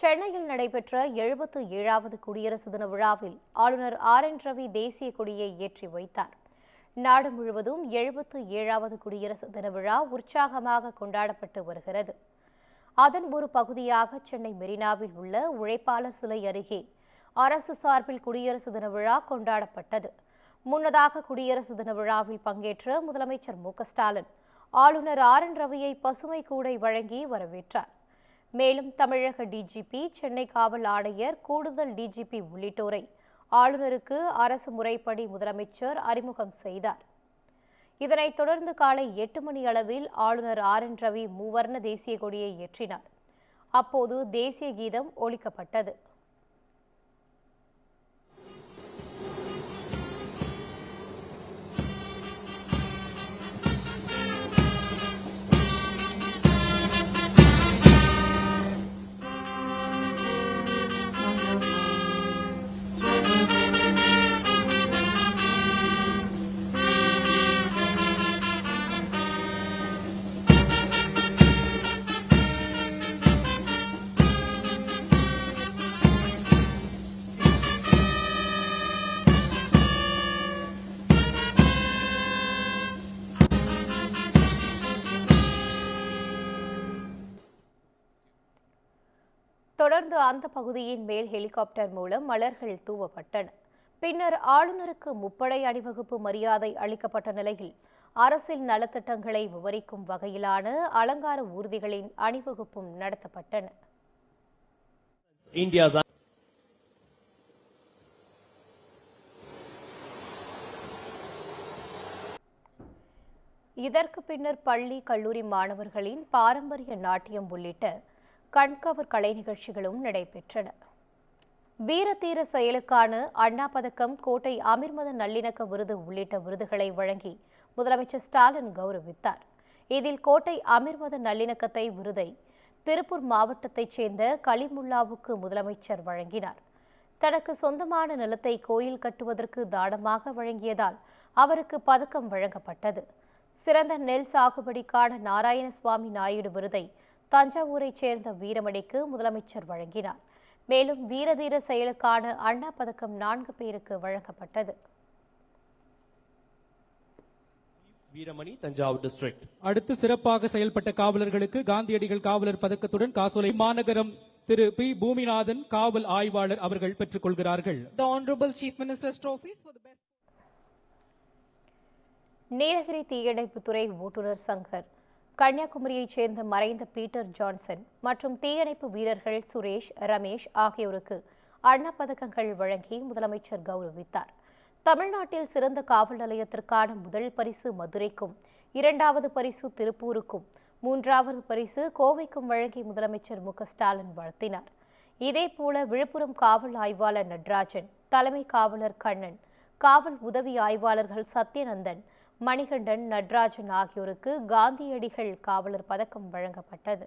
சென்னையில் நடைபெற்ற 77வது குடியரசு தின விழாவில் ஆளுநர் RN ரவி தேசிய கொடியை ஏற்றி வைத்தார். நாடு முழுவதும் 77வது குடியரசு தின விழா உற்சாகமாக கொண்டாடப்பட்டு வருகிறது. அதன் ஒரு பகுதியாக சென்னை மெரினாவில் உள்ள உழைப்பாளர் சிலை அருகே அரசு சார்பில் குடியரசு தின விழா கொண்டாடப்பட்டது. முன்னதாக குடியரசு தின விழாவில் பங்கேற்ற முதலமைச்சர் மு.க.ஸ்டாலின் ஆளுநர் RN ரவியை பசுமை கூடை வழங்கி வரவேற்றார். மேலும் தமிழக டிஜிபி, சென்னை காவல் ஆணையர், கூடுதல் டிஜிபி உள்ளிட்டோரை ஆளுநருக்கு அரசு முறைப்படி முதலமைச்சர் அறிமுகம் செய்தார். இதனைத் தொடர்ந்து காலை 8 மணி அளவில் ஆளுநர் RN ரவி மூவர்ண தேசிய கொடியை ஏற்றினார். அப்போது தேசிய கீதம் ஒலிக்கப்பட்டது. தொடர்ந்து அந்த பகுதியின் மேல் ஹெலிகாப்டர் மூலம் மலர்கள் தூவப்பட்டன. பின்னர் ஆளுநருக்கு முப்படை அணிவகுப்பு மரியாதை அளிக்கப்பட்ட நிலையில் அரசின் நலத்திட்டங்களை விவரிக்கும் வகையிலான அலங்கார ஊர்திகளின் அணிவகுப்பும் நடத்தப்பட்டன. இதற்கு பின்னர் பள்ளி, கல்லூரி மாணவர்களின் பாரம்பரிய நாட்டியம் உள்ளிட்ட கண்கவர் கலை நிகழ்ச்சிகளும் நடைபெற்றன. வீரதீர செயலுக்கான அண்ணா பதக்கம், கோட்டை அமீர்மதன் நல்லிணக்க விருது உள்ளிட்ட விருதுகளை வழங்கி முதலமைச்சர் ஸ்டாலின் கௌரவித்தார். இதில் கோட்டை அமீர்மதன் நல்லிணக்கத்தை விருதை திருப்பூர் மாவட்டத்தைச் சேர்ந்த கலிமுல்லாவுக்கு முதலமைச்சர் வழங்கினார். தனக்கு சொந்தமான நிலத்தை கோயில் கட்டுவதற்கு தானமாக வழங்கியதால் அவருக்கு பதக்கம் வழங்கப்பட்டது. சிறந்த நெல் சாகுபடிக்கான நாராயணசுவாமி நாயுடு விருதை தஞ்சாவூரைச் சேர்ந்த வீரமணிக்கு முதலமைச்சர் வழங்கினார். மேலும் வீரதீர செயலுக்கான அண்ணா பதக்கம் 4 பேருக்கு வழங்கப்பட்டது. வீரமணி, தஞ்சாவூர் டிஸ்ட்ரிக்ட். அடுத்து சிறப்பாக செயல்பட்ட காவலர்களுக்கு காந்தியடிகள் காவலர் பதக்கத்துடன் காசோலை மாநகரம் திரு பி. பூமிநாதன் காவல் ஆய்வாளர் அவர்கள் பெற்றுக் கொள்கிறார்கள். நீலகிரி தீயணைப்புத்துறை ஓட்டுநர் சங்கர், கன்னியாகுமரியைச் சேர்ந்த மறைந்த பீட்டர் ஜான்சன் மற்றும் தீயணைப்பு வீரர்கள் சுரேஷ், ரமேஷ் ஆகியோருக்கு அண்ணா பதக்கங்கள் வழங்கி முதலமைச்சர் கௌரவித்தார். தமிழ்நாட்டில் சிறந்த காவல் நிலையத்திற்கான முதல் பரிசு மதுரைக்கும், 2வது பரிசு திருப்பூருக்கும், 3வது பரிசு கோவைக்கும் வழங்கி முதலமைச்சர் மு.க.ஸ்டாலின் வாழ்த்தினார். இதேபோல விழுப்புரம் காவல் ஆய்வாளர் நடராஜன், தலைமை காவலர் கண்ணன், காவல் உதவி ஆய்வாளர்கள் சத்யநந்தன், மணிகண்டன், நடராஜன் ஆகியோருக்கு காந்தியடிகள் காவலர் பதக்கம் வழங்கப்பட்டது.